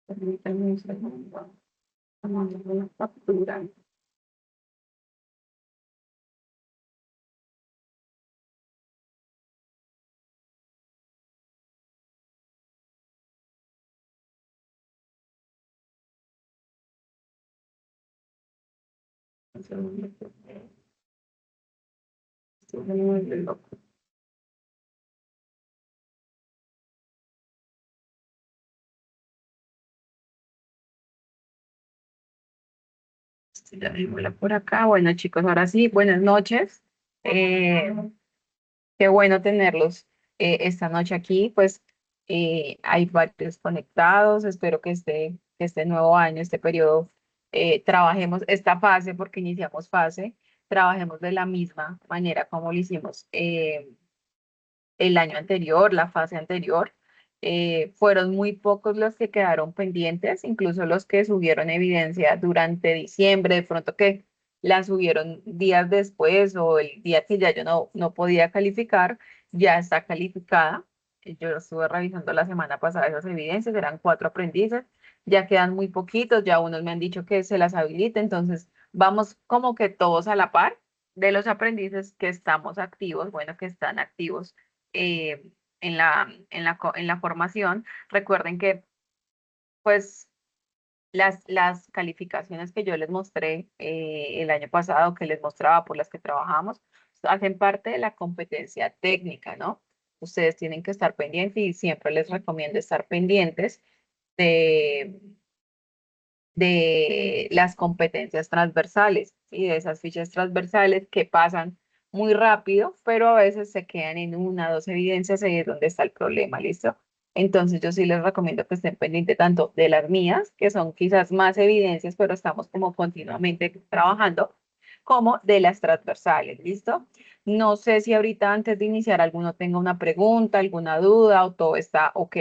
Permítanme un segundo. Tomando una captura. Un segundo. Estoy muy loco. Ya démosla por acá. Bueno, chicos, ahora sí, buenas noches. Eh, Qué bueno tenerlos esta noche aquí. Pues hay varios conectados. Espero que este nuevo año, este periodo, trabajemos esta fase, porque iniciamos fase, trabajemos de la misma manera como lo hicimos el año anterior, la fase anterior. Fueron muy pocos los que quedaron pendientes, incluso los que subieron evidencia durante diciembre, de pronto que la subieron días después o el día que ya yo no podía calificar, ya está calificada. Yo lo estuve revisando la semana pasada esas evidencias, eran 4 aprendices, ya quedan muy poquitos, ya unos me han dicho que se las habilite, entonces vamos como que todos a la par de los aprendices que estamos activos, bueno, que están activos en la formación. Recuerden que pues las calificaciones que yo les mostré el año pasado, que les mostraba por las que trabajamos, hacen parte de la competencia técnica, ¿no? Ustedes tienen que estar pendientes y siempre les recomiendo estar pendientes de, de las competencias transversales y de esas fichas transversales que pasan muy rápido, pero a veces se quedan en una o dos evidencias y es donde está el problema, ¿listo? Entonces yo sí les recomiendo que estén pendientes tanto de las mías, que son quizás más evidencias, pero estamos como continuamente trabajando, como de las transversales, ¿listo? No sé si ahorita antes de iniciar alguno tenga una pregunta, alguna duda o todo está ok.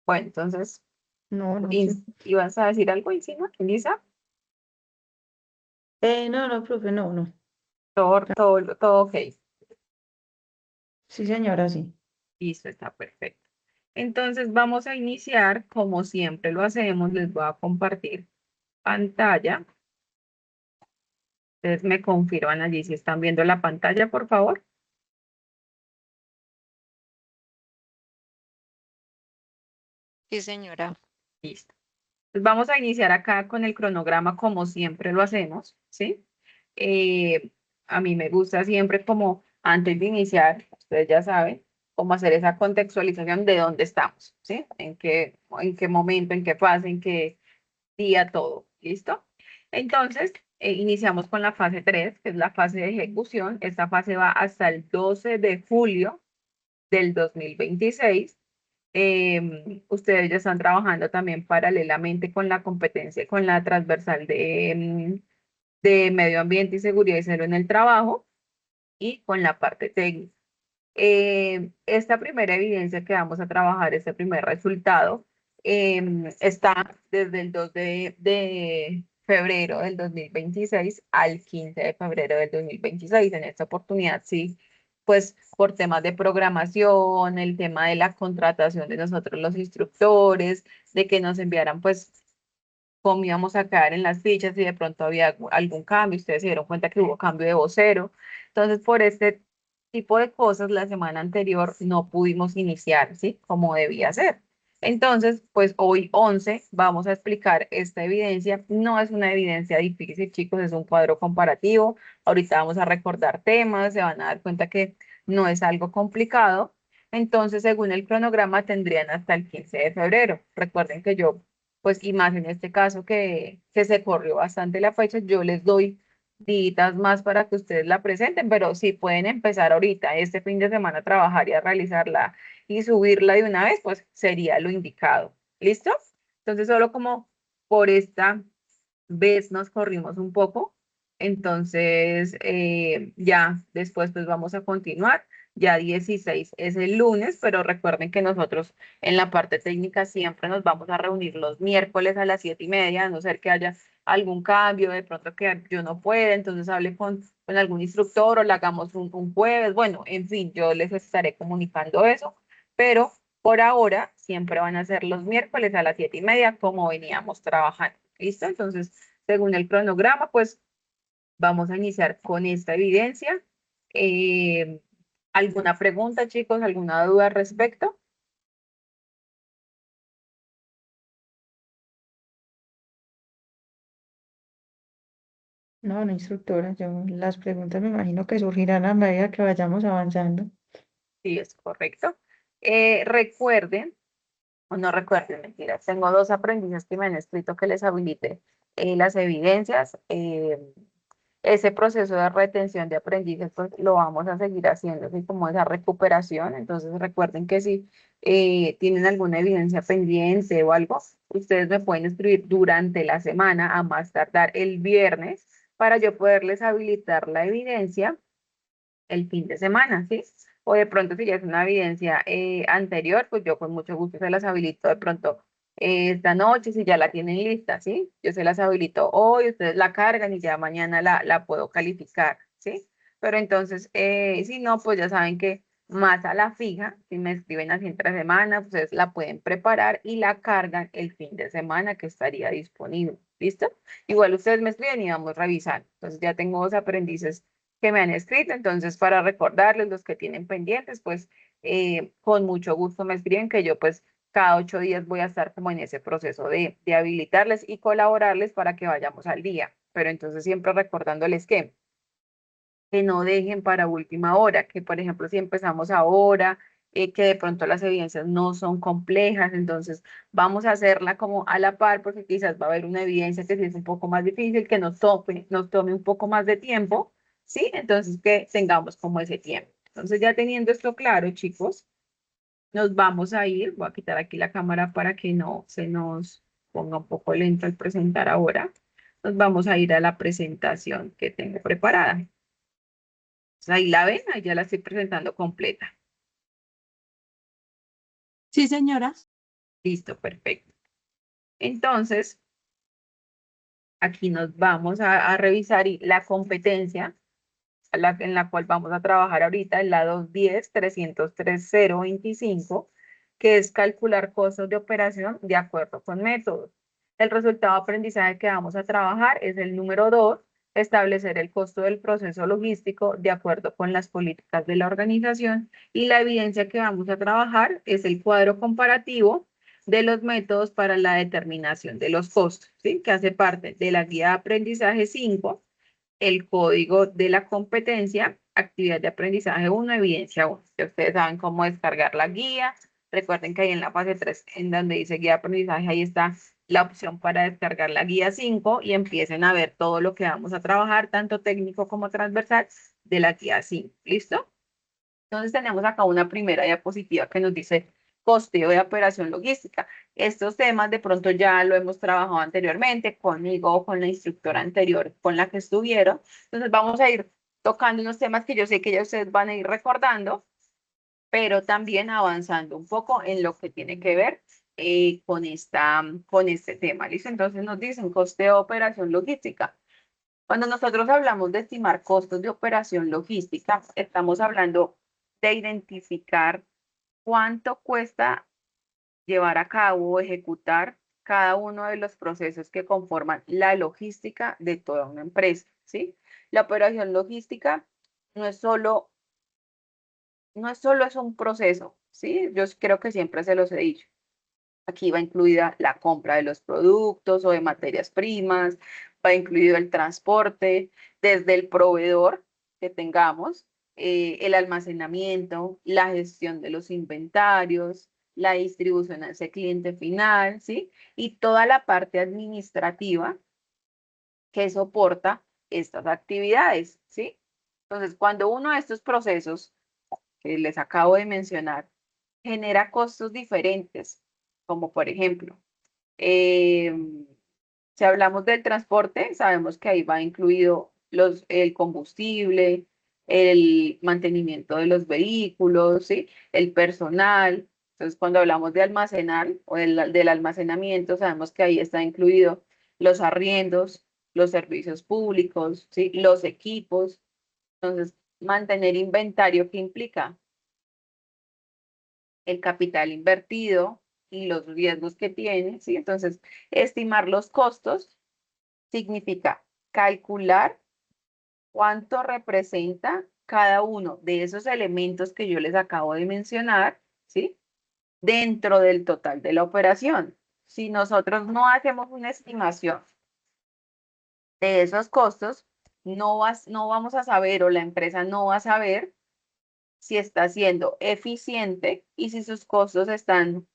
Bueno, entonces, No, no sé. ¿ibas a decir algo encima, Elisa? No, no, profe, no, no. Todo ok. Sí, señora, sí. Listo, está perfecto. Entonces vamos a iniciar, como siempre lo hacemos, les voy a compartir pantalla. Ustedes me confirman allí si están viendo la pantalla, por favor. Sí, señora. Listo. Pues vamos a iniciar acá con el cronograma como siempre lo hacemos, ¿sí? Eh, a mí me gusta siempre como antes de iniciar, ustedes ya saben, cómo hacer esa contextualización de dónde estamos, ¿sí? En qué momento, en qué fase, en qué día, todo, ¿listo? Entonces, iniciamos con la fase 3, que es la fase de ejecución. Esta fase va hasta el 12 de julio del 2026. Ustedes ya están trabajando también paralelamente con la competencia, con la transversal de medio ambiente y seguridad y salud en el trabajo y con la parte técnica. Esta primera evidencia que vamos a trabajar, este primer resultado, está desde el 2 de febrero del 2026 al 15 de febrero del 2026. En esta oportunidad, sí, pues por temas de programación, el tema de la contratación de nosotros los instructores, de que nos enviaran pues cómo íbamos a quedar en las fichas y de pronto había algún cambio, ustedes se dieron cuenta que hubo cambio de vocero. Entonces, por este tipo de cosas, la semana anterior no pudimos iniciar, ¿sí? Como debía ser. Entonces, pues hoy 11 vamos a explicar esta evidencia. No es una evidencia difícil, chicos, es un cuadro comparativo. Ahorita vamos a recordar temas, se van a dar cuenta que no es algo complicado. Entonces, según el cronograma, tendrían hasta el 15 de febrero. Recuerden que yo pues y más en este caso que se corrió bastante la fecha, yo les doy días más para que ustedes la presenten, pero si pueden empezar ahorita, este fin de semana, a trabajar y a realizarla y subirla de una vez, pues sería lo indicado. ¿Listo? Entonces, solo como por esta vez nos corrimos un poco, entonces ya después pues vamos a continuar. Ya 16 es el lunes, pero recuerden que nosotros en la parte técnica siempre nos vamos a reunir los miércoles a las 7:30, a no ser que haya algún cambio, de pronto que yo no pueda, entonces hable con algún instructor o la hagamos un jueves. Bueno, en fin, yo les estaré comunicando eso, pero por ahora siempre van a ser los miércoles a las 7:30 como veníamos trabajando. ¿Listo? Entonces, según el cronograma, pues vamos a iniciar con esta evidencia. Eh, ¿Alguna pregunta, chicos? ¿Alguna duda al respecto? No, no, instructora. Yo, las preguntas me imagino que surgirán a medida que vayamos avanzando. Sí, es correcto. Recuerden, o no recuerden, mentiras, tengo dos aprendices que me han escrito que les habilite las evidencias. Ese proceso de retención de aprendices, pues lo vamos a seguir haciendo, así como esa recuperación. Entonces recuerden que si tienen alguna evidencia pendiente o algo, ustedes me pueden escribir durante la semana, a más tardar el viernes, para yo poderles habilitar la evidencia el fin de semana, ¿sí? O de pronto si ya es una evidencia anterior, pues yo con mucho gusto se las habilito de pronto esta noche, si ya la tienen lista, ¿sí? Yo se las habilito hoy, ustedes la cargan y ya mañana la puedo calificar, ¿sí? Pero entonces, si no, pues ya saben que más a la fija, si me escriben así entre semana, pues ustedes la pueden preparar y la cargan el fin de semana que estaría disponible, ¿listo? Igual ustedes me escriben y vamos revisando. Entonces ya tengo dos aprendices que me han escrito, entonces para recordarles los que tienen pendientes, pues con mucho gusto me escriben que yo pues cada 8 días voy a estar como en ese proceso de habilitarles y colaborarles para que vayamos al día, pero entonces siempre recordándoles que no dejen para última hora, que por ejemplo si empezamos ahora, que de pronto las evidencias no son complejas, entonces vamos a hacerla como a la par, porque quizás va a haber una evidencia que sí es un poco más difícil, que nos tome un poco más de tiempo, ¿sí? Entonces que tengamos como ese tiempo. Entonces ya teniendo esto claro, chicos, nos vamos a ir, voy a quitar aquí la cámara para que no se nos ponga un poco lento al presentar ahora. Nos vamos a ir a la presentación que tengo preparada. Ahí la ven, ahí ya la estoy presentando completa. Sí, señora. Listo, perfecto. Entonces, aquí nos vamos a revisar la competencia en la cual vamos a trabajar ahorita, es la 210-303-025, que es calcular costos de operación de acuerdo con métodos. El resultado de aprendizaje que vamos a trabajar es el número 2, establecer el costo del proceso logístico de acuerdo con las políticas de la organización, y la evidencia que vamos a trabajar es el cuadro comparativo de los métodos para la determinación de los costos, ¿sí? Que hace parte de la guía de aprendizaje 5, el código de la competencia, actividad de aprendizaje 1, evidencia 1. Ya ustedes saben cómo descargar la guía. Recuerden que ahí en la fase 3, en donde dice guía de aprendizaje, ahí está la opción para descargar la guía 5 y empiecen a ver todo lo que vamos a trabajar, tanto técnico como transversal, de la guía 5. ¿Listo? Entonces tenemos acá una primera diapositiva que nos dice costeo de operación logística. Estos temas de pronto ya lo hemos trabajado anteriormente conmigo o con la instructora anterior con la que estuvieron. Entonces vamos a ir tocando unos temas que yo sé que ya ustedes van a ir recordando, pero también avanzando un poco en lo que tiene que ver con este tema. ¿Listo? Entonces nos dicen costeo de operación logística. Cuando nosotros hablamos de estimar costos de operación logística, estamos hablando de identificar cuánto cuesta llevar a cabo o ejecutar cada uno de los procesos que conforman la logística de toda una empresa, ¿sí? La operación logística no es solo, no es solo es un proceso, ¿sí? Yo creo que siempre se los he dicho. Aquí va incluida la compra de los productos o de materias primas, va incluido el transporte, desde el proveedor que tengamos, el almacenamiento, la gestión de los inventarios, la distribución a ese cliente final, ¿sí? Y toda la parte administrativa que soporta estas actividades, ¿sí? Entonces, cuando uno de estos procesos que les acabo de mencionar genera costos diferentes, como por ejemplo, eh, si hablamos del transporte, sabemos que ahí va incluido el combustible, el mantenimiento de los vehículos, ¿sí? El personal. Entonces, cuando hablamos de almacenar o del almacenamiento, sabemos que ahí está incluido los arriendos, los servicios públicos, ¿sí? Los equipos. Entonces, mantener inventario, ¿qué implica? El capital invertido y los riesgos que tiene, ¿sí? Entonces, estimar los costos significa calcular cuánto representa cada uno de esos elementos que yo les acabo de mencionar, ¿sí? Dentro del total de la operación. Si nosotros no hacemos una estimación de esos costos, no vamos a saber o la empresa no va a saber si está siendo eficiente y si sus costos están,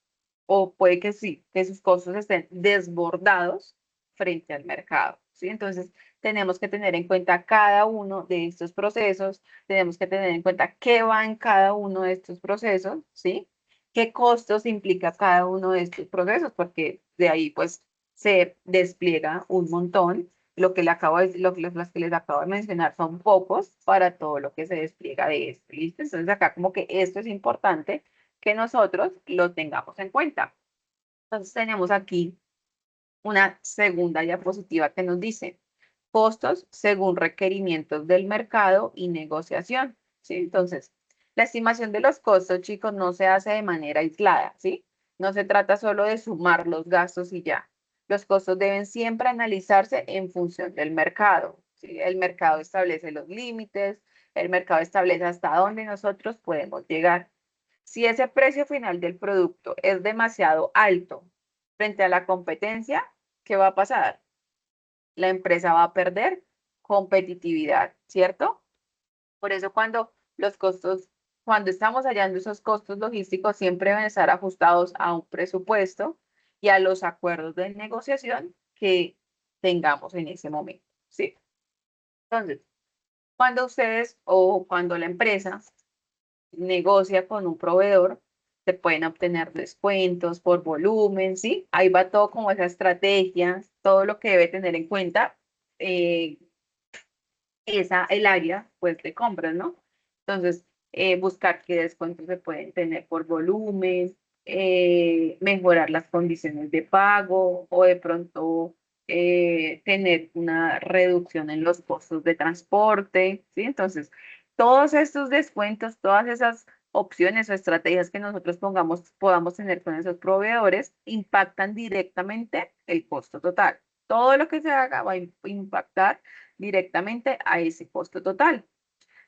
o puede que sí, que sus costos estén desbordados frente al mercado, ¿sí? Entonces, tenemos que tener en cuenta cada uno de estos procesos, tenemos que tener en cuenta qué va en cada uno de estos procesos, ¿sí? ¿Qué costos implica cada uno de estos procesos? Porque de ahí, pues, se despliega un montón. Lo que, le acabo de, los que les acabo de mencionar son pocos para todo lo que se despliega de esto, ¿listo? Entonces, acá como que esto es importante que nosotros lo tengamos en cuenta. Entonces tenemos aquí una segunda diapositiva que nos dice costos según requerimientos del mercado y negociación, ¿sí? Entonces, la estimación de los costos, chicos, no se hace de manera aislada, ¿sí? No se trata solo de sumar los gastos y ya. Los costos deben siempre analizarse en función del mercado, ¿sí? El mercado establece los límites, el mercado establece hasta dónde nosotros podemos llegar. Si ese precio final del producto es demasiado alto frente a la competencia, ¿qué va a pasar? La empresa va a perder competitividad, ¿cierto? Por eso cuando estamos hallando esos costos logísticos, siempre deben estar ajustados a un presupuesto y a los acuerdos de negociación que tengamos en ese momento, ¿sí? Entonces, cuando ustedes o cuando la empresa negocia con un proveedor, se pueden obtener descuentos por volumen, ¿sí? Ahí va todo como esa estrategia, todo lo que debe tener en cuenta eh, el área, pues, de compras, ¿no? Entonces, buscar qué descuentos se pueden tener por volumen, mejorar las condiciones de pago o de pronto tener una reducción en los costos de transporte, ¿sí? Entonces, todos estos descuentos, todas esas opciones o estrategias que nosotros podamos tener con esos proveedores impactan directamente el costo total. Todo lo que se haga va a impactar directamente a ese costo total.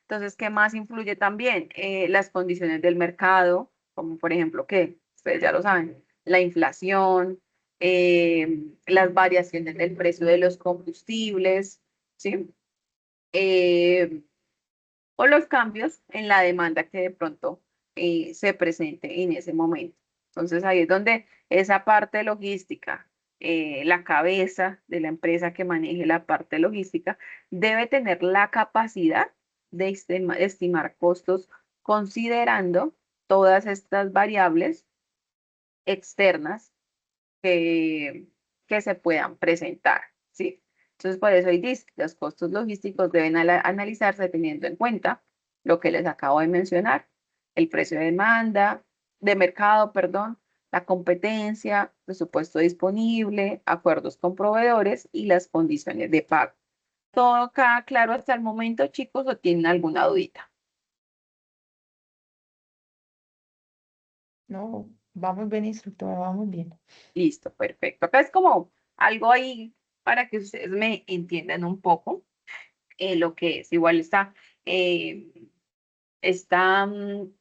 Entonces, ¿qué más influye también? Las condiciones del mercado, como por ejemplo, que ustedes ya lo saben, la inflación, las variaciones del precio de los combustibles, ¿sí? Eh, o los cambios en la demanda que de pronto se presente en ese momento. Entonces ahí es donde esa parte logística, la cabeza de la empresa que maneje la parte logística, debe tener la capacidad de estimar costos considerando todas estas variables externas que, que se puedan presentar, ¿sí? Entonces, por eso ahí dice, los costos logísticos deben analizarse teniendo en cuenta lo que les acabo de mencionar, el precio de demanda, de mercado, perdón, la competencia, presupuesto disponible, acuerdos con proveedores y las condiciones de pago. ¿Todo queda claro hasta el momento, chicos, o tienen alguna dudita? No, vamos bien, instructora, vamos bien. Listo, perfecto. Acá es como algo ahí para que ustedes me entiendan un poco. Lo que es. Igual eh, esta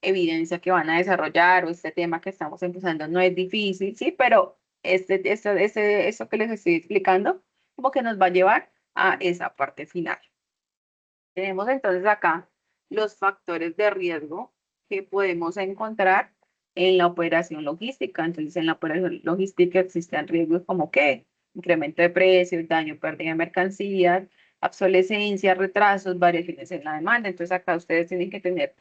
evidencia que van a desarrollar o este tema que estamos empezando no es difícil, sí, pero eso que les estoy explicando como que nos va a llevar a esa parte final. Tenemos entonces acá los factores de riesgo que podemos encontrar en la operación logística. Entonces, en la operación logística existen riesgos como que incremento de precios, daño, pérdida de mercancías, obsolescencia, retrasos, variaciones en la demanda. Entonces, acá ustedes tienen que tener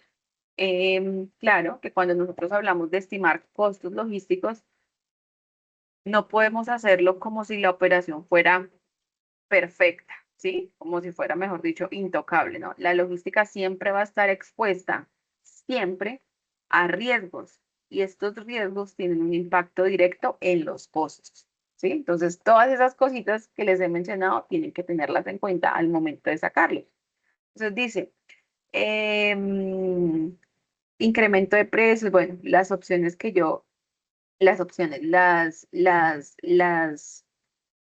claro que cuando nosotros hablamos de estimar costos logísticos, no podemos hacerlo como si la operación fuera perfecta, ¿sí? Como si fuera, mejor dicho, intocable, ¿no? La logística siempre va a estar expuesta, siempre, a riesgos y estos riesgos tienen un impacto directo en los costos, ¿sí? Entonces, todas esas cositas que les he mencionado tienen que tenerlas en cuenta al momento de sacarlos. Entonces, dice, incremento de precios, bueno, las opciones que yo, se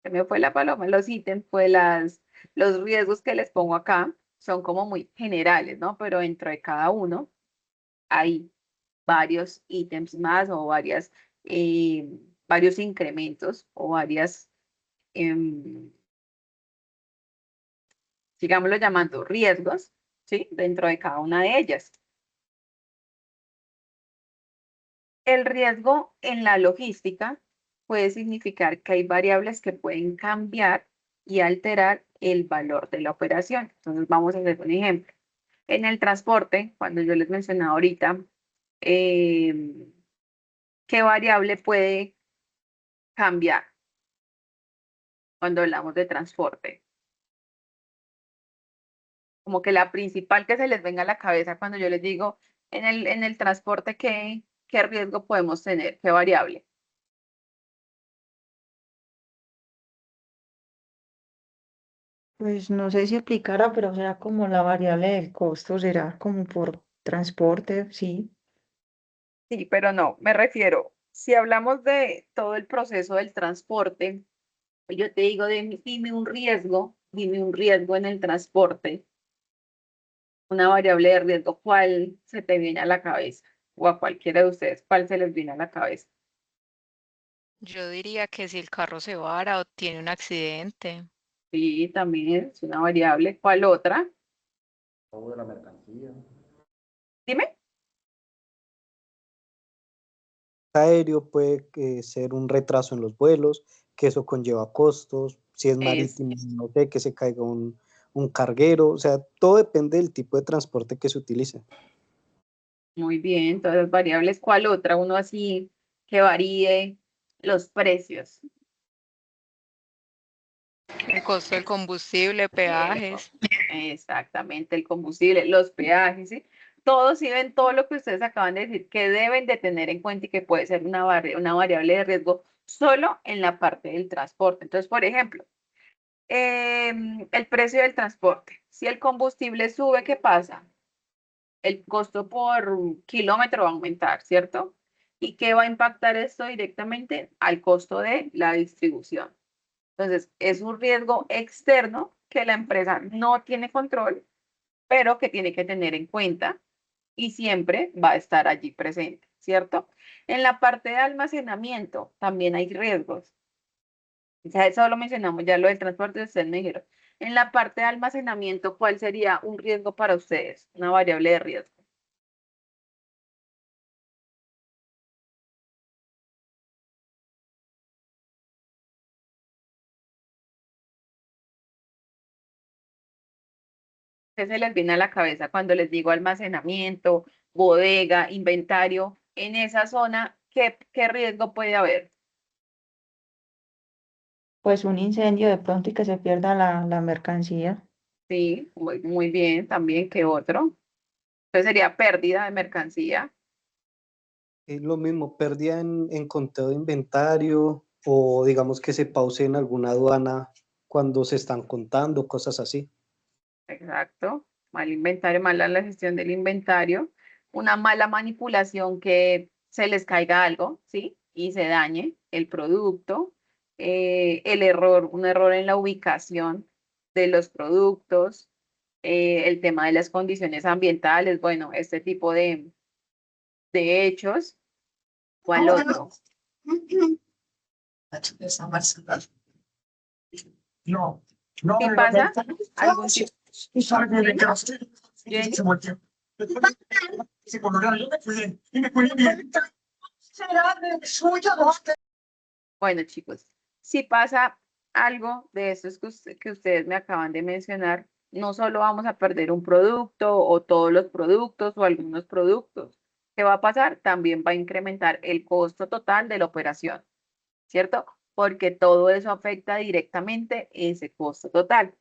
me fue la paloma, los ítems, pues los riesgos que les pongo acá son como muy generales, ¿no? Pero dentro de cada uno hay varios ítems más o varios incrementos o varias, sigámoslo llamando riesgos, ¿sí? Dentro de cada una de ellas. El riesgo en la logística puede significar que hay variables que pueden cambiar y alterar el valor de la operación. Entonces, vamos a hacer un ejemplo. En el transporte, cuando yo les mencionaba ahorita, ¿qué variable puede cambiar cuando hablamos de transporte? Como que la principal que se les venga a la cabeza cuando yo les digo en el transporte, ¿qué riesgo podemos tener? ¿Qué variable? Pues no sé si aplicará, pero será como la variable del costo, será como por transporte, sí. Sí, pero no, me refiero, si hablamos de todo el proceso del transporte, yo te digo, dime un riesgo en el transporte, una variable de riesgo, ¿cuál se te viene a la cabeza? O a cualquiera de ustedes, ¿cuál se les viene a la cabeza? Yo diría que si el carro se vara o tiene un accidente, Sí, también es una variable. ¿Cuál otra? Robo de la mercancía. Dime. Aéreo puede ser un retraso en los vuelos, que eso conlleva costos, si es Es marítimo, no sé, que se caiga un carguero, o sea, todo depende del tipo de transporte que se utilice. muy bien, todas las variables. ¿Cuál otra? Uno así que varíe los precios. el costo del combustible, Eso, peajes. exactamente, el combustible, los peajes, ¿sí? Todos sí ven todo lo que ustedes acaban de decir que deben de tener en cuenta y que puede ser una variable de riesgo solo en la parte del transporte. Entonces, por ejemplo, el precio del transporte. Si el combustible sube, ¿qué pasa? El costo por kilómetro va a aumentar, ¿cierto? ¿Y qué va a impactar esto directamente? Al costo de la distribución. Entonces, es un riesgo externo que la empresa no tiene control, pero que tiene que tener en cuenta y siempre va a estar allí presente, ¿cierto? En la parte de almacenamiento también hay riesgos. Ya eso lo mencionamos, ya lo del transporte, ustedes me dijeron. En la parte de almacenamiento, ¿cuál sería un riesgo para ustedes? Una variable de riesgo. ¿Qué se les viene a la cabeza cuando les digo almacenamiento, bodega, inventario? En esa zona, ¿qué riesgo puede haber? Pues un incendio de pronto y que se pierda la mercancía. Sí, muy bien, también, ¿qué otro? Entonces sería pérdida de mercancía. Es lo mismo, pérdida en conteo de inventario o digamos que se pause en alguna aduana cuando se están contando, cosas así. Exacto. Mal inventario, mala la gestión del inventario, una mala manipulación que se les caiga algo, ¿sí? Y se dañe el producto, un error en la ubicación de los productos, el tema de las condiciones ambientales, bueno, este tipo de hechos. ¿Cuál otro? No, no, Si pasa algún tipo, dime, Jenny. Bueno, chicos, si pasa algo de estos que ustedes me acaban de mencionar, no solo vamos a perder un producto o todos los productos o algunos productos. ¿Qué va a pasar? También va a incrementar el costo total de la operación, ¿cierto? Porque todo eso afecta directamente ese costo total.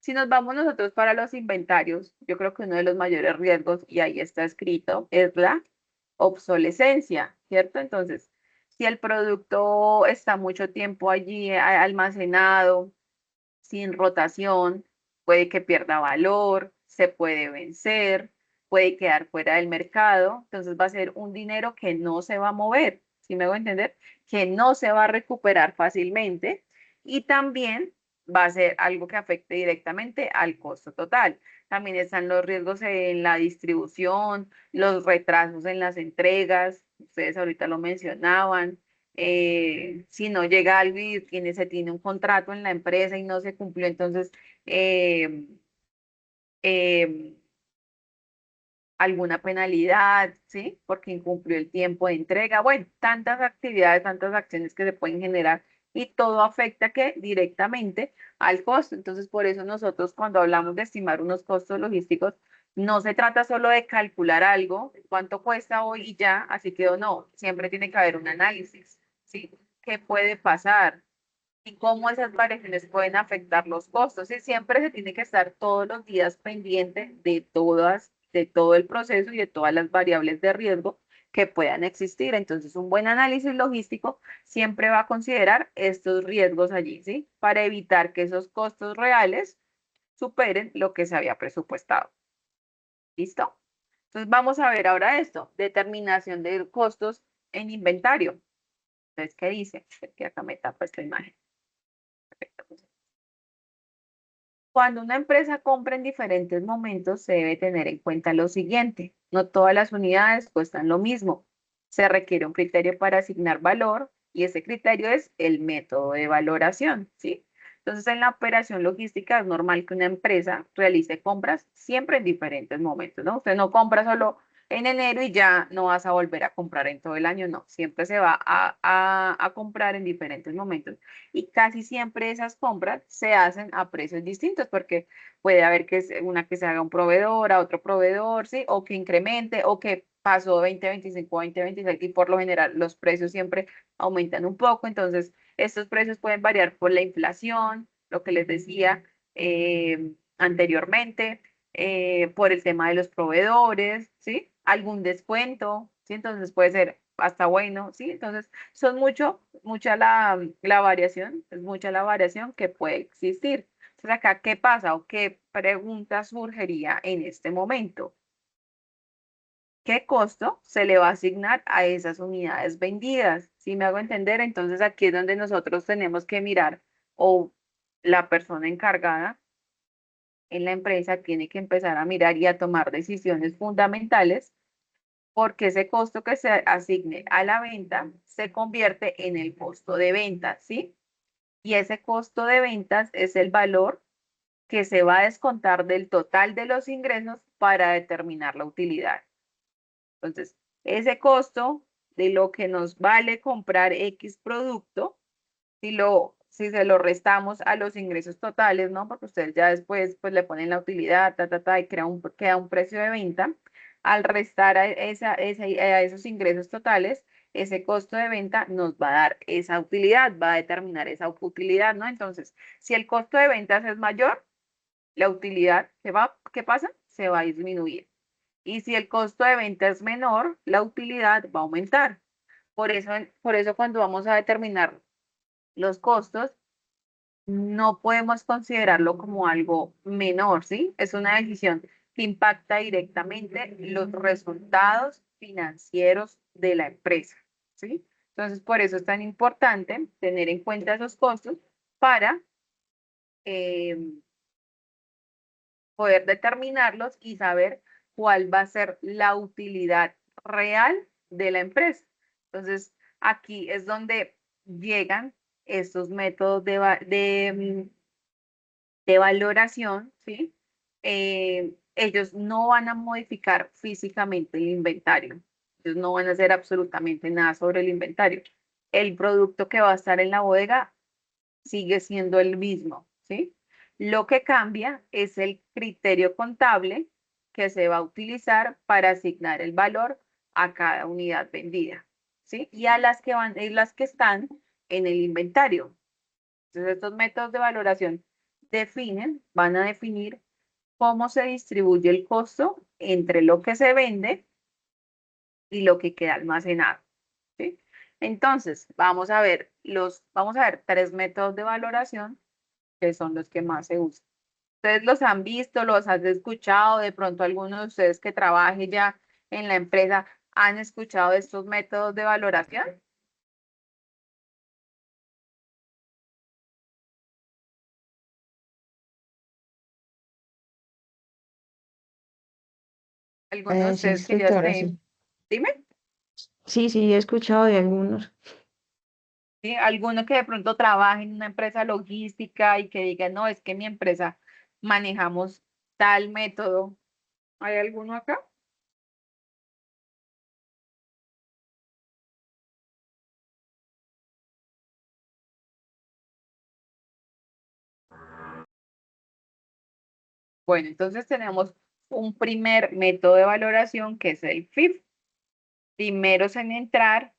Si nos vamos nosotros para los inventarios, yo creo que uno de los mayores riesgos, y ahí está escrito, es la obsolescencia, ¿cierto? Entonces, Si el producto está mucho tiempo allí almacenado, sin rotación, puede que pierda valor, se puede vencer, puede quedar fuera del mercado, entonces va a ser un dinero que no se va a mover, ¿sí me hago entender? Que no se va a recuperar fácilmente y también va a ser algo que afecte directamente al costo total. También están los riesgos en la distribución, los retrasos en las entregas, ustedes ahorita lo mencionaban, si no llega algo y se tiene un contrato en la empresa y no se cumplió, entonces eh, eh, alguna penalidad, ¿sí? Porque incumplió el tiempo de entrega. Bueno, tantas actividades, tantas acciones que se pueden generar y todo afecta que directamente al costo. Entonces, por eso nosotros cuando hablamos de estimar unos costos logísticos, no se trata solo de calcular algo, cuánto cuesta hoy y ya, así quedó, no, siempre tiene que haber un análisis, ¿sí? ¿Qué puede pasar? Y cómo esas variaciones pueden afectar los costos. Y siempre se tiene que estar todos los días pendiente de todo el proceso y de todas las variables de riesgo que puedan existir. Entonces, un buen análisis logístico siempre va a considerar estos riesgos allí, ¿sí? Para evitar que esos costos reales superen lo que se había presupuestado. ¿Listo? Entonces, vamos a ver ahora esto, determinación de costos en inventario. Entonces, ¿qué dice? Que acá me tapa esta imagen. Cuando una empresa compra en diferentes momentos, se debe tener en cuenta lo siguiente. No todas las unidades cuestan lo mismo. Se requiere un criterio para asignar valor y ese criterio es el método de valoración, ¿sí? Entonces, en la operación logística es normal que una empresa realice compras siempre en diferentes momentos, ¿no? Usted no compra solo en enero y ya no vas a volver a comprar en todo el año, no. Siempre se va a comprar en diferentes momentos y casi siempre esas compras se hacen a precios distintos porque puede haber que una que se haga un proveedor, a otro proveedor, ¿sí? O que incremente o que pasó 2025 a 2026 y por lo general los precios siempre aumentan un poco, entonces estos precios pueden variar por la inflación, lo que les decía anteriormente, por el tema de los proveedores, ¿sí? Algún descuento, ¿sí? Entonces puede ser hasta bueno, ¿sí? Entonces son mucha la variación, es mucha la variación que puede existir. Entonces acá, ¿qué pasa o qué pregunta surgiría en este momento? ¿Qué costo se le va a asignar a esas unidades vendidas? Si me hago entender, entonces aquí es donde nosotros tenemos que mirar o la persona encargada en la empresa tiene que empezar a mirar y a tomar decisiones fundamentales porque ese costo que se asigne a la venta se convierte en el costo de venta, ¿sí? Y ese costo de ventas es el valor que se va a descontar del total de los ingresos para determinar la utilidad. Entonces, ese costo de lo que nos vale comprar X producto, si se lo restamos a los ingresos totales, ¿no? Porque ustedes ya después pues le ponen la utilidad, y queda un precio de venta. Al restar a esos ingresos totales, ese costo de venta nos va a dar esa utilidad, va a determinar esa utilidad, ¿no? Entonces, si el costo de ventas es mayor, la utilidad, ¿qué pasa? Se va a disminuir. Y si el costo de venta es menor, la utilidad va a aumentar. Por eso cuando vamos a determinar los costos, no podemos considerarlo como algo menor, ¿sí? Es una decisión que impacta directamente los resultados financieros de la empresa, ¿sí? Entonces, por eso es tan importante tener en cuenta esos costos para eh, poder determinarlos y saber cuál va a ser la utilidad real de la empresa. Entonces, aquí es donde llegan estos métodos de valoración, ¿sí? Ellos no van a modificar físicamente el inventario. Ellos no van a hacer absolutamente nada sobre el inventario. El producto que va a estar en la bodega sigue siendo el mismo, ¿sí? Lo que cambia es el criterio contable que se va a utilizar para asignar el valor a cada unidad vendida, ¿sí? Y a las que están en el inventario. Entonces, estos métodos de valoración van a definir cómo se distribuye el costo entre lo que se vende y lo que queda almacenado, ¿sí? Entonces, vamos a ver 3 métodos de valoración que son los que más se usan. ¿Ustedes los han visto, los han escuchado? De pronto algunos de ustedes que trabajen ya en la empresa han escuchado de estos métodos de valoración. ¿Alguno de Sí, ustedes que ya instructora, esté? sí. Dime. Sí, sí, he escuchado de algunos. ¿Sí? Alguno que de pronto trabaje en una empresa logística y que diga, no, es que en mi empresa manejamos tal método. ¿Hay alguno acá? Bueno, entonces tenemos un primer método de valoración que es el FIF. Primeros en entrar,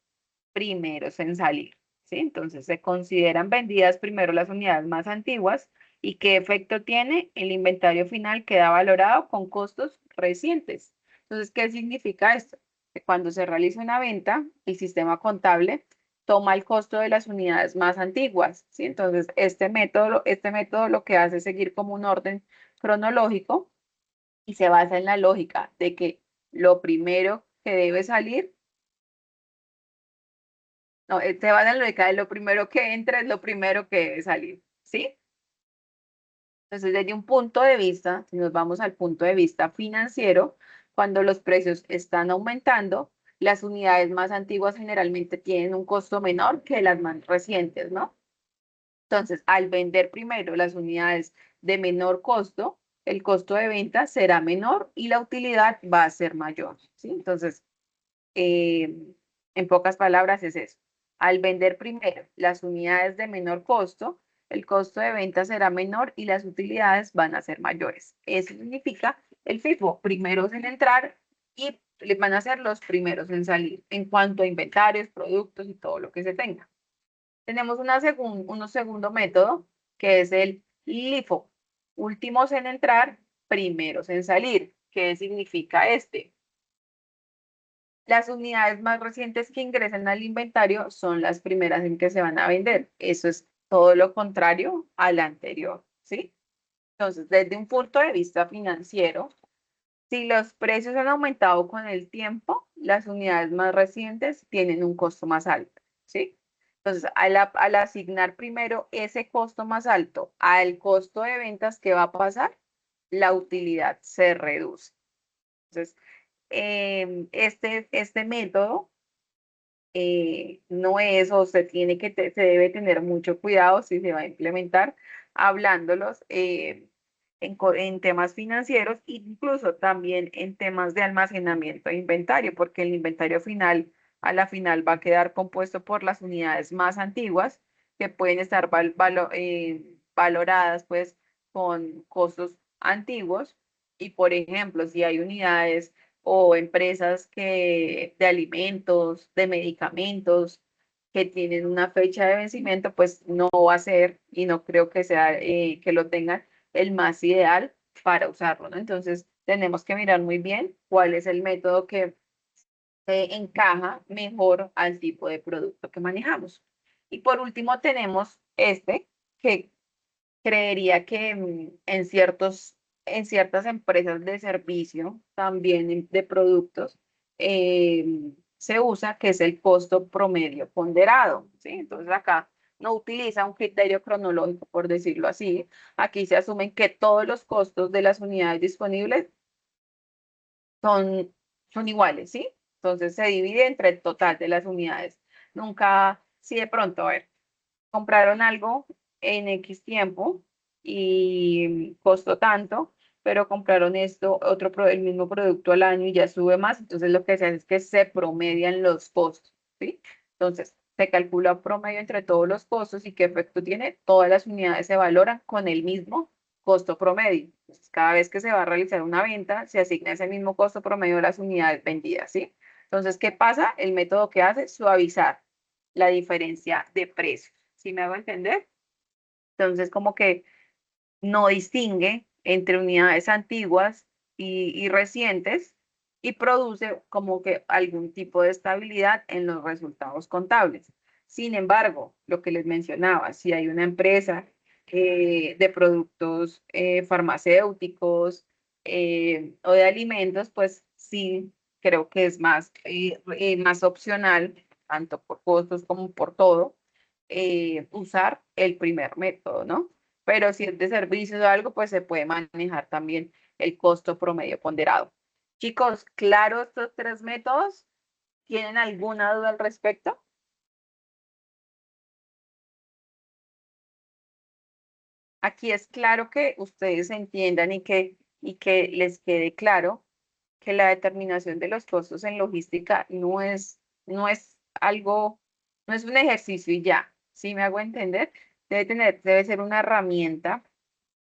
primeros en salir. ¿Sí? Entonces se consideran vendidas primero las unidades más antiguas y qué efecto tiene el inventario final queda valorado con costos recientes. Entonces, ¿qué significa esto? Que cuando se realiza una venta, el sistema contable toma el costo de las unidades más antiguas. ¿Sí? Entonces, este método lo que hace es seguir como un orden cronológico y se basa en la lógica de que lo primero que debe salir, no, se basa en la lógica de lo primero que entra es lo primero que debe salir, ¿sí? Entonces, desde un punto de vista, si nos vamos al punto de vista financiero, cuando los precios están aumentando, las unidades más antiguas generalmente tienen un costo menor que las más recientes, ¿no? Entonces, al vender primero las unidades de menor costo, el costo de venta será menor y la utilidad va a ser mayor, ¿sí? Entonces, eh, en pocas palabras es eso. Al vender primero las unidades de menor costo, el costo de venta será menor y las utilidades van a ser mayores. Eso significa el FIFO, primeros en entrar y les van a ser los primeros en salir en cuanto a inventarios, productos y todo lo que se tenga. Tenemos un segundo método que es el LIFO, últimos en entrar, primeros en salir. ¿Qué significa este? Las unidades más recientes que ingresan al inventario son las primeras en que se van a vender. Eso es todo lo contrario al anterior, ¿sí? Entonces, desde un punto de vista financiero, si los precios han aumentado con el tiempo, las unidades más recientes tienen un costo más alto, ¿sí? Entonces, al asignar primero ese costo más alto al costo de ventas, ¿qué va a pasar? La utilidad se reduce. Entonces, este método no es o se tiene se debe tener mucho cuidado si se va a implementar hablándolos en temas financieros, incluso también en temas de almacenamiento de inventario, porque el inventario final a la final va a quedar compuesto por las unidades más antiguas que pueden estar valoradas pues con costos antiguos y por ejemplo, si hay unidades o empresas de alimentos, de medicamentos, que tienen una fecha de vencimiento, pues no va a ser y no creo que sea que lo tengan el más ideal para usarlo, ¿no? Entonces tenemos que mirar muy bien cuál es el método que se encaja mejor al tipo de producto que manejamos. Y por último tenemos este, que creería que en ciertas empresas de servicio, también de productos, se usa, que es el costo promedio ponderado, ¿sí? Entonces acá no utiliza un criterio cronológico, por decirlo así. Aquí se asumen que todos los costos de las unidades disponibles son, son iguales, ¿sí? Entonces se divide entre el total de las unidades. Nunca, si de pronto, a ver, compraron algo en X tiempo y costó tanto, pero compraron el mismo producto al año y ya sube más, entonces lo que se hace es que se promedian los costos, ¿sí? Entonces, se calcula un promedio entre todos los costos y qué efecto tiene, todas las unidades se valoran con el mismo costo promedio. Entonces, cada vez que se va a realizar una venta, se asigna ese mismo costo promedio de las unidades vendidas, ¿sí? Entonces, ¿qué pasa? El método que hace es suavizar la diferencia de precios. ¿Sí me hago entender? Entonces, como que no distingue entre unidades antiguas y recientes y produce como que algún tipo de estabilidad en los resultados contables. Sin embargo, lo que les mencionaba, si hay una empresa de productos farmacéuticos o de alimentos, pues sí, creo que es más opcional, tanto por costos como por todo, usar el primer método, ¿no? Pero si es de servicios o algo, pues se puede manejar también el costo promedio ponderado. Chicos, ¿claro estos tres métodos? ¿Tienen alguna duda al respecto? Aquí es claro que ustedes entiendan y que les quede claro que la determinación de los costos en logística no es algo, no es un ejercicio y ya, ¿sí me hago entender? Debe ser una herramienta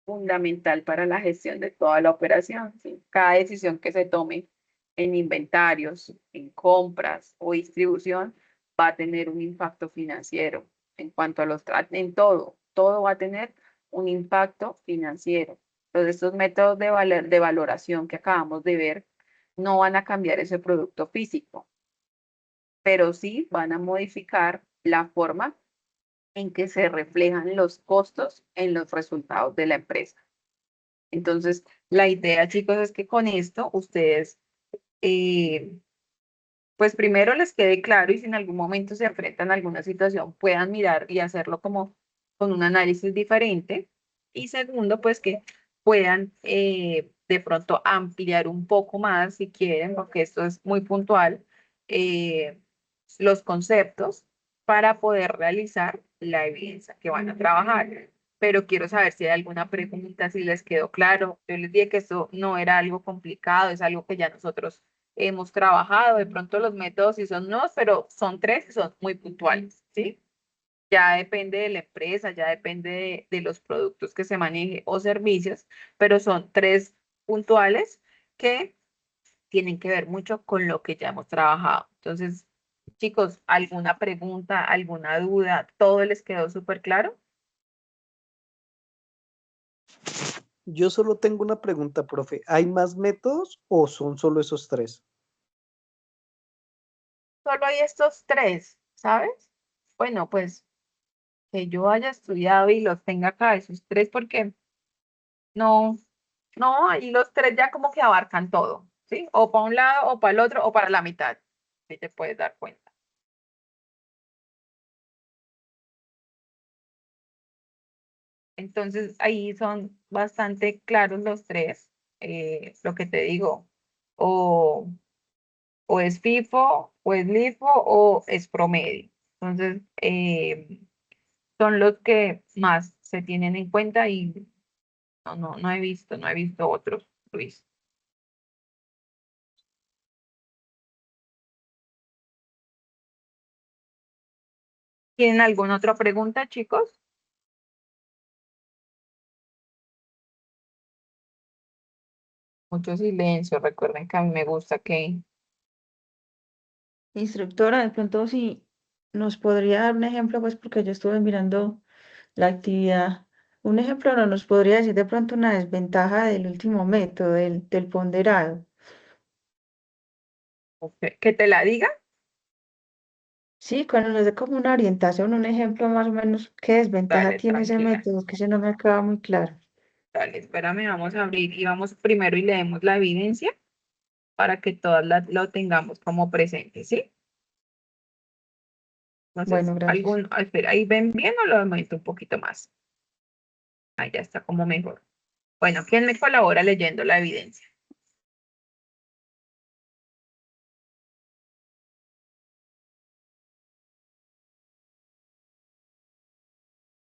fundamental para la gestión de toda la operación, ¿sí? Cada decisión que se tome en inventarios, en compras o distribución va a tener un impacto financiero. En cuanto a en todo va a tener un impacto financiero. Entonces, estos métodos de valoración que acabamos de ver no van a cambiar ese producto físico, pero sí van a modificar la forma en que se reflejan los costos en los resultados de la empresa. Entonces, la idea, chicos, es que con esto ustedes, pues primero les quede claro y si en algún momento se enfrentan a alguna situación, puedan mirar y hacerlo como con un análisis diferente. Y segundo, pues que puedan de pronto ampliar un poco más, si quieren, porque esto es muy puntual, eh, los conceptos para poder realizar la evidencia que van a trabajar. Pero quiero saber si hay alguna pregunta, si les quedó claro. Yo les dije que esto no era algo complicado, es algo que ya nosotros hemos trabajado. De pronto los métodos sí son nuevos, pero son tres y son muy puntuales, ¿sí? Ya depende de la empresa, ya depende de los productos que se maneje o servicios, pero son tres puntuales que tienen que ver mucho con lo que ya hemos trabajado. Entonces, chicos, ¿alguna pregunta, alguna duda? ¿Todo les quedó súper claro? Yo solo tengo una pregunta, profe. ¿Hay más métodos o son solo esos tres? Solo hay estos tres, ¿sabes? Bueno, pues que yo haya estudiado y los tenga acá, esos tres, porque no, no, ahí los tres ya como que abarcan todo, ¿sí? O para un lado, o para el otro, o para la mitad, si te puedes dar cuenta. Entonces ahí son bastante claros los tres, lo que te digo, o, o es FIFO, o es LIFO, o es promedio. Entonces, son los que más se tienen en cuenta y no he visto otros, Luis. ¿Tienen alguna otra pregunta, chicos? Mucho silencio, recuerden que a mí me gusta que... Instructora, de pronto si nos podría dar un ejemplo, pues porque yo estuve mirando la actividad. Un ejemplo no nos podría decir de pronto una desventaja del último método, del ponderado. ¿Que te la diga? Sí, cuando nos dé como una orientación, un ejemplo más o menos, ¿qué desventaja Dale, tiene ese tranquila. método? Que ese no me acaba muy claro. Dale, espérame, vamos a abrir y vamos primero y leemos la evidencia para que todas lo tengamos como presente, ¿sí? Entonces, Bueno, gracias. espera, ¿ahí ven bien o lo aumento un poquito más? Ahí ya está como mejor. Bueno, ¿quién me colabora leyendo la evidencia?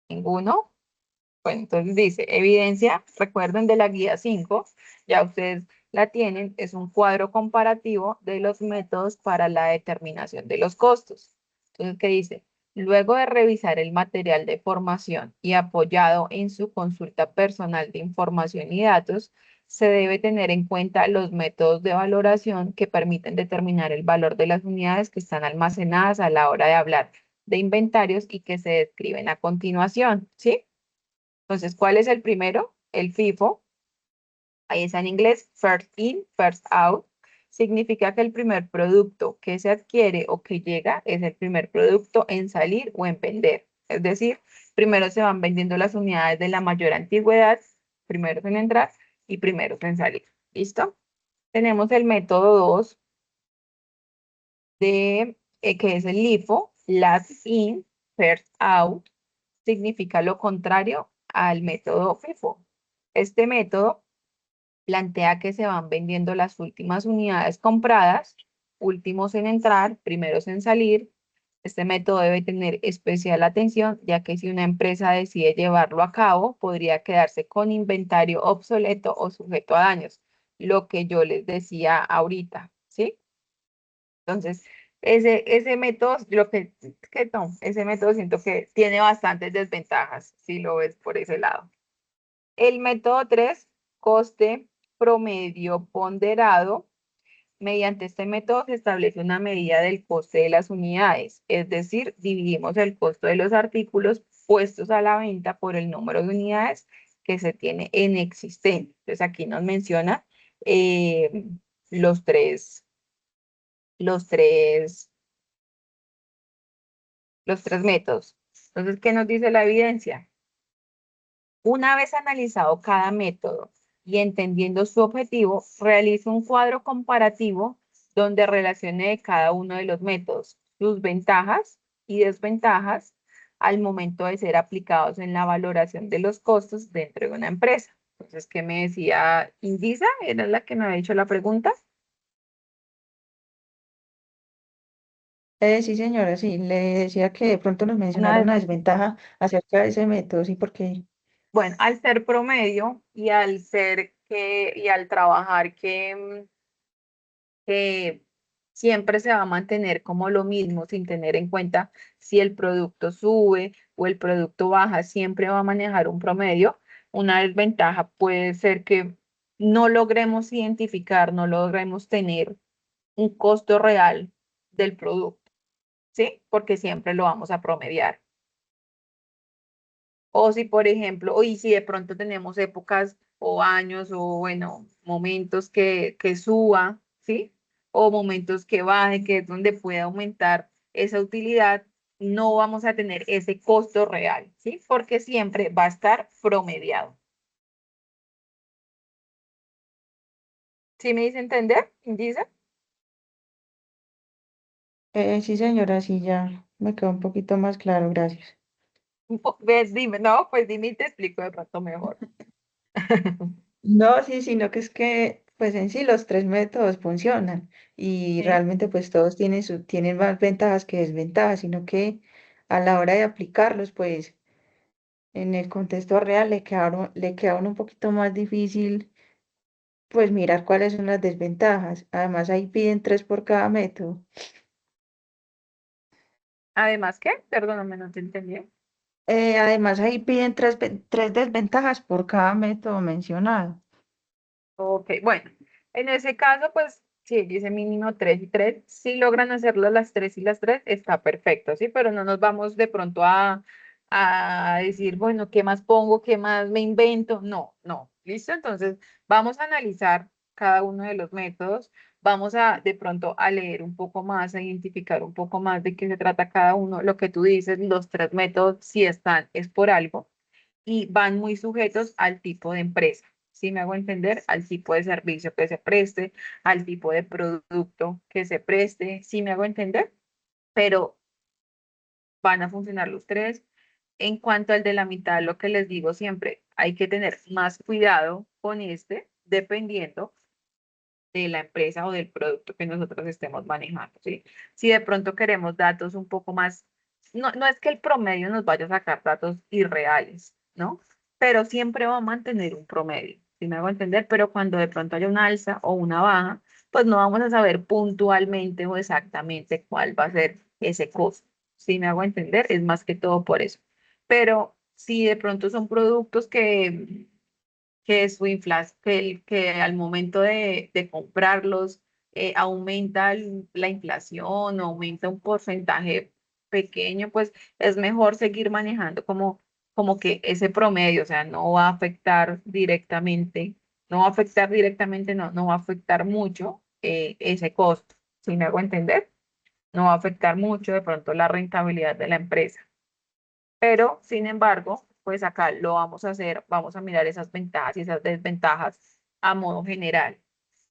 ¿Ninguno? Bueno, entonces dice, evidencia, recuerden de la guía 5, ya ustedes la tienen, es un cuadro comparativo de los métodos para la determinación de los costos. Entonces, ¿qué dice? Luego de revisar el material de formación y apoyado en su consulta personal de información y datos, se debe tener en cuenta los métodos de valoración que permiten determinar el valor de las unidades que están almacenadas a la hora de hablar de inventarios y que se describen a continuación, ¿sí? Entonces, ¿cuál es el primero? El FIFO. Ahí está en inglés, first in, first out. significa que el primer producto que se adquiere o que llega es el primer producto en salir o en vender. Es decir, primero se van vendiendo las unidades de la mayor antigüedad, primeros en entrar y primeros en salir. ¿Listo? Tenemos el método 2 que es el LIFO, Last In, First Out, significa lo contrario al método FIFO. Este método plantea que se van vendiendo las últimas unidades compradas, últimos en entrar, primeros en salir. Este método debe tener especial atención, ya que si una empresa decide llevarlo a cabo, podría quedarse con inventario obsoleto o sujeto a daños, lo que yo les decía ahorita, ¿sí? Entonces, ese método, no, ese método siento que tiene bastantes desventajas, si lo ves por ese lado. El método 3, coste promedio ponderado. Mediante este método se establece una medida del coste de las unidades, es decir, dividimos el costo de los artículos puestos a la venta por el número de unidades que se tiene en existente. Entonces aquí nos menciona eh, los tres, los tres, los tres métodos. Entonces, ¿qué nos dice la evidencia? Una vez analizado cada método y entendiendo su objetivo, realiza un cuadro comparativo donde relacione cada uno de los métodos, sus ventajas y desventajas al momento de ser aplicados en la valoración de los costos dentro de una empresa. Entonces, ¿qué me decía Indisa? ¿Era la que me había hecho la pregunta? Sí, señora, sí, le decía que de pronto nos Una mencionara una desventaja. desventaja acerca de ese método, sí, porque Bueno, al ser promedio y al trabajar que siempre se va a mantener como lo mismo sin tener en cuenta si el producto sube o el producto baja, siempre va a manejar un promedio. Una desventaja puede ser que no logremos identificar, no logremos tener un costo real del producto, ¿sí? Porque siempre lo vamos a promediar. O si, por ejemplo, o y si de pronto tenemos épocas o años o, bueno, momentos que suba, ¿sí? O momentos que baje, que es donde puede aumentar esa utilidad, no vamos a tener ese costo real, ¿sí? Porque siempre va a estar promediado. ¿Sí me dice entender, Indisa? sí, señora, sí, ya me quedó un poquito más claro, gracias. ¿Ves? Dime, no, pues dime y te explico de pronto mejor. No, sí, sino que es que, pues en sí los tres métodos funcionan y ¿Sí? realmente pues todos tienen más ventajas que desventajas, sino que a la hora de aplicarlos, pues en el contexto real le queda a uno un poquito más difícil, pues mirar cuáles son las desventajas. Además, ahí piden tres por cada método. Además, ¿qué? Perdóname, no te entendí. Además, ahí piden tres desventajas por cada método mencionado. Ok, bueno, en ese caso, pues, si dice mínimo 3 y 3, si logran hacerlo las 3 y las 3, está perfecto, ¿sí? Pero no nos vamos de pronto a decir, bueno, ¿qué más pongo? ¿Qué más me invento? No, no, ¿listo? Entonces, vamos a analizar cada uno de los métodos, vamos a de pronto a leer un poco más, a identificar un poco más de qué se trata cada uno. Lo que tú dices, los tres métodos, si están, es por algo y van muy sujetos al tipo de empresa. ¿Sí me hago entender? Al tipo de servicio que se preste, al tipo de producto que se preste, ¿sí me hago entender? Pero van a funcionar los tres. En cuanto al de la mitad, lo que les digo siempre, hay que tener más cuidado con este, dependiendo de la empresa o del producto que nosotros estemos manejando, ¿sí? Si de pronto queremos datos un poco más, no es que el promedio nos vaya a sacar datos irreales, ¿no? Pero siempre va a mantener un promedio, ¿sí me hago entender? Pero cuando de pronto haya una alza o una baja, pues no vamos a saber puntualmente o exactamente cuál va a ser ese costo, ¿sí me hago entender? Es más que todo por eso. Pero si de pronto son productos que su inflación, que al momento de comprarlos aumenta la inflación o aumenta un porcentaje pequeño, pues es mejor seguir manejando como que ese promedio, o sea, no va a afectar directamente, no va a afectar directamente, no va a afectar mucho ese costo. ¿Sí me hago entender? No va a afectar mucho de pronto la rentabilidad de la empresa. Pero, sin embargo, pues acá lo vamos a hacer, vamos a mirar esas ventajas y esas desventajas a modo general.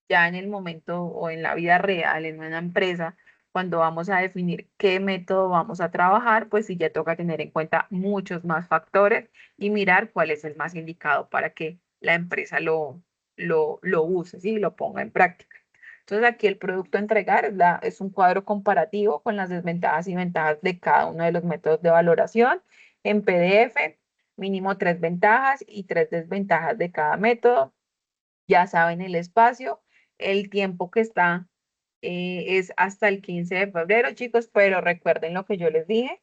Ya en el momento o en la vida real, en una empresa, cuando vamos a definir qué método vamos a trabajar, pues sí ya toca tener en cuenta muchos más factores y mirar cuál es el más indicado para que la empresa lo use, ¿sí? Lo ponga en práctica. Entonces aquí el producto a entregar es un cuadro comparativo con las desventajas y ventajas de cada uno de los métodos de valoración en PDF, mínimo 3 ventajas y 3 desventajas de cada método. Ya saben el espacio, el tiempo que está es hasta el 15 de febrero, chicos, pero recuerden lo que yo les dije.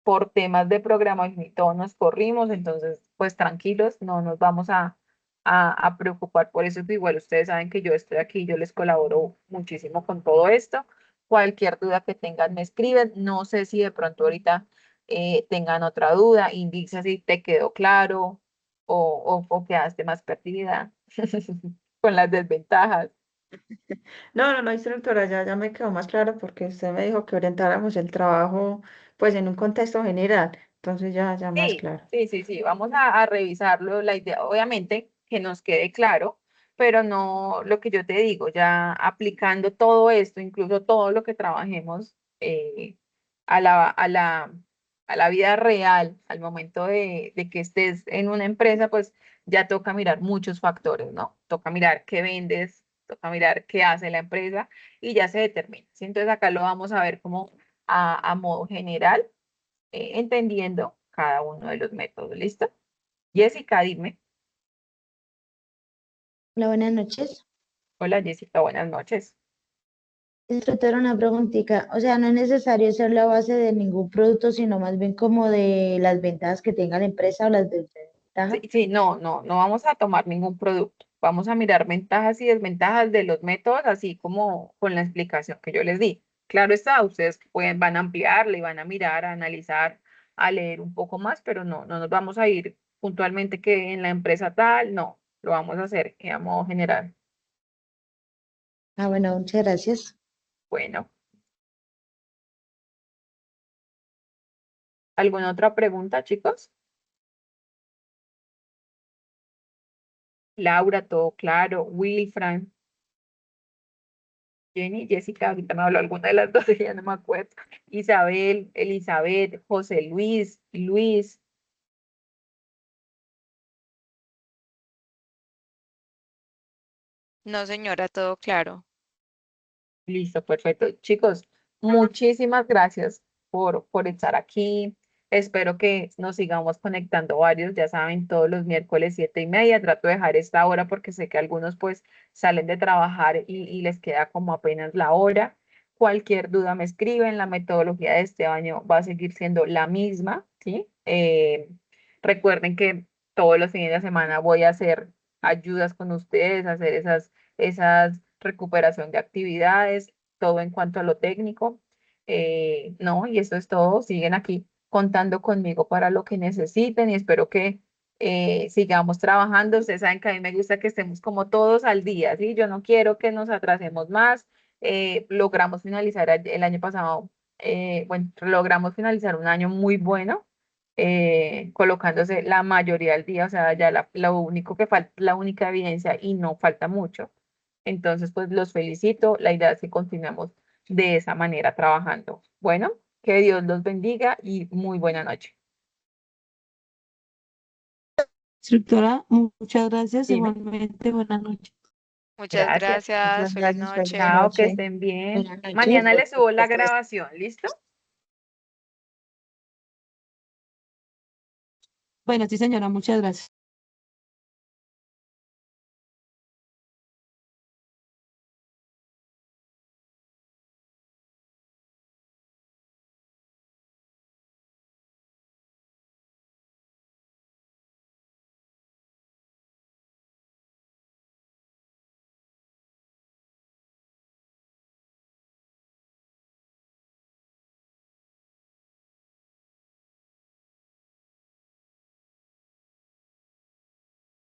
Por temas de programación y todo nos corrimos, entonces pues tranquilos, no nos vamos a preocupar por eso, que igual ustedes saben que yo estoy aquí, yo les colaboro muchísimo con todo esto. Cualquier duda que tengan me escriben, no sé si de pronto ahorita tengan otra duda, indica si te quedó claro o quedaste más perdida con las desventajas. No, instructora, ya me quedó más claro porque usted me dijo que orientáramos el trabajo pues en un contexto general, entonces ya más Sí, claro. sí, vamos a revisarlo. La idea, obviamente, que nos quede claro, pero no lo que yo te digo, ya aplicando todo esto, incluso todo lo que trabajemos a la vida real, al momento de que estés en una empresa, pues ya toca mirar muchos factores, ¿no? Toca mirar qué vendes, toca mirar qué hace la empresa y ya se determina. ¿Sí? Entonces acá lo vamos a ver como a modo general entendiendo cada uno de los métodos. ¿Listo? Jessica, dime. Hola, buenas noches. Hola, Jessica, buenas noches. Instructora, una preguntita. O sea, no es necesario ser la base de ningún producto, sino más bien como de las ventajas que tenga la empresa o las Sí, desventajas. sí, no vamos a tomar ningún producto. Vamos a mirar ventajas y desventajas de los métodos, así como con la explicación que yo les di. Claro está, ustedes van a ampliarle, van a mirar, a analizar, a leer un poco más, pero no nos vamos a ir puntualmente que en la empresa tal, no, lo vamos a hacer a modo general. Ah, bueno, muchas gracias. Bueno, ¿alguna otra pregunta, chicos? Laura, todo claro. Wilfran, Jenny, Jessica, ahorita me habló alguna de las dos, ya no me acuerdo. Isabel, Elizabeth, José Luis, Luis. No, señora, todo claro. Listo, perfecto. Chicos, muchísimas gracias por estar aquí. Espero que nos sigamos conectando varios. Ya saben, todos los miércoles 7:30. Trato de dejar esta hora porque sé que algunos pues salen de trabajar y les queda como apenas la hora. Cualquier duda me escriben. La metodología de este año va a seguir siendo la misma, ¿sí? Recuerden que todos los fines de semana voy a hacer ayudas con ustedes, hacer esas recuperación de actividades, todo en cuanto a lo técnico. No, y eso es todo. Siguen aquí contando conmigo para lo que necesiten y espero que sigamos trabajando. Ustedes saben que a mí me gusta que estemos como todos al día, ¿sí? Yo no quiero que nos atrasemos más. Logramos finalizar el año pasado, bueno, logramos finalizar un año muy bueno. Colocándose la mayoría del día, o sea, ya lo único que falta, la única evidencia y no falta mucho. Entonces, pues los felicito. La idea es que continuemos de esa manera trabajando. Bueno, que Dios los bendiga y muy buena noche. Instructora, muchas gracias. Dime. Igualmente, buenas noches. Muchas Gracias. gracias. Muchas Feliz gracias, feliz noche. Chao, que noche. estén bien. Buenas noches. Mañana les subo la grabación. ¿Listo? Bueno, sí, señora, muchas gracias.